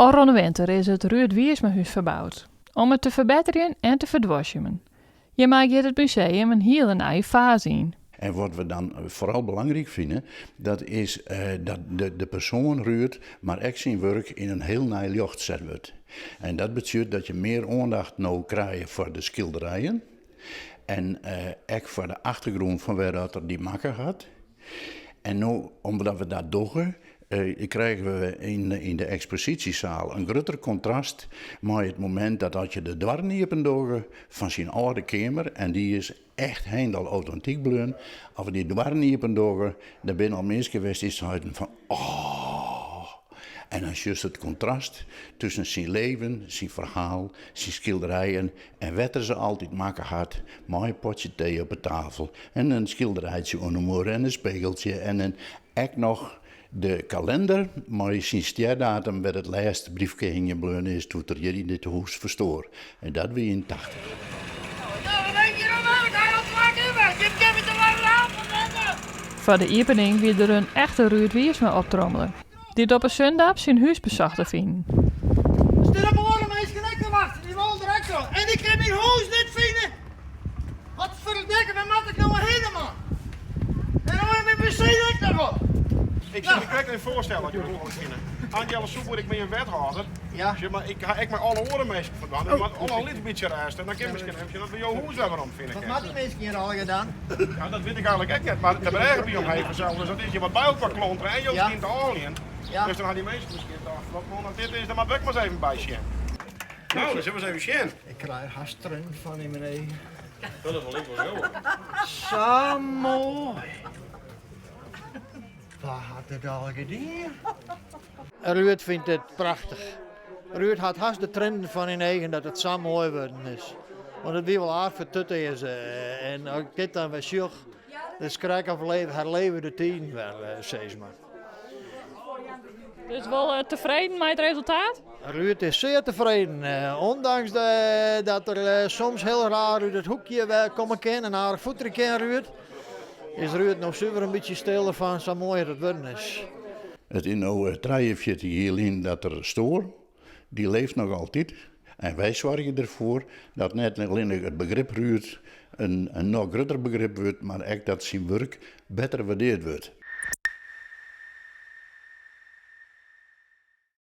Al rond de winter is het Ruud Wiersma-huis verbouwd. Om het te verbeteren en te verdwarsjemen. Je maakt het museum een hele nieuwe fase in. En wat we dan vooral belangrijk vinden, dat is dat de persoon Ruud, maar ook zijn werk in een heel nieuw licht zet wordt. En dat betekent dat je meer aandacht nou krijgt voor de schilderijen. En ook voor de achtergrond van waaruit er die makker gaat. En nu, omdat we dat doen, krijgen we in de expositiezaal een groter contrast met het moment dat als je de dwarniepen dogen van zijn oude kamer, en die is echt helemaal authentiek bleun, als we die dwarniepen dogen, dan ben al mensen geweest die zeiden van oh. En dan is juist het contrast tussen zijn leven, zijn verhaal, zijn schilderijen en wat er ze altijd maken had, met een potje thee op de tafel en een schilderijtje onder en een spiegeltje en een echt nog de kalender, maar zijn sterdatum werd het laatste briefje ingebleven is toen er hier in dit huis verstoor. En dat weer in 80. Voor de opening wie er een echte Ruud Wiersma optrommelen. Die op een zondag zijn huis bezocht te vinden. Stil op horen, meisje, lekker wachten. Die wil direct zo. En ik heb mijn huis niet vinden. Wat verdikken, waar moet ik nou heen, man? En dan moet je mijn wc nog op. Ik zou me correct niet voorstellen dat je het moet vinden. Angela Soep word ik met een wethouder. Ja. Zeg maar ik ga echt met alle oren meisjes vandaan. Ik moet alle een little beetje resten. En dan kan je misschien even dat we jouw huis hebben om vinden. Wat maakt die meisje hier al gedaan? Ja, dat weet ik eigenlijk ook niet. Maar de bergen bij omheen zelf. Dus dat is je wat bij elkaar klonteren en je Ja. kind te alien. Ja. Dus dan had die meisjes misschien gedacht, wat man dat dit is, dan moet ik maar eens even bij zien. Nou, dan zullen we eens even zien. Ik krijg hasteren van die meneer. Dat wil ik wel zo. Zo mooi. Wat had het al gedaan? Ruud vindt het prachtig. Ruud had haast de trend van in eigen dat het zo mooi worden is. Want het weer wel aardig voor tutten is. En als ik dit dan weer zie, dan krijg ik haar leven de 10 wel, zeg maar. Dus wel tevreden met het resultaat? Ruud is zeer tevreden. Ondanks dat er soms heel raar uit het hoekje komen kan en aardig voeteren kan Ruud, is Ruud nog super een beetje stil van zo mooi het worden is. Het is nu 43 jaar in dat er stoor, die leeft nog altijd. En wij zorgen ervoor dat niet alleen het begrip Ruud een nog groter begrip wordt, maar ook dat zijn werk beter waardeerd wordt.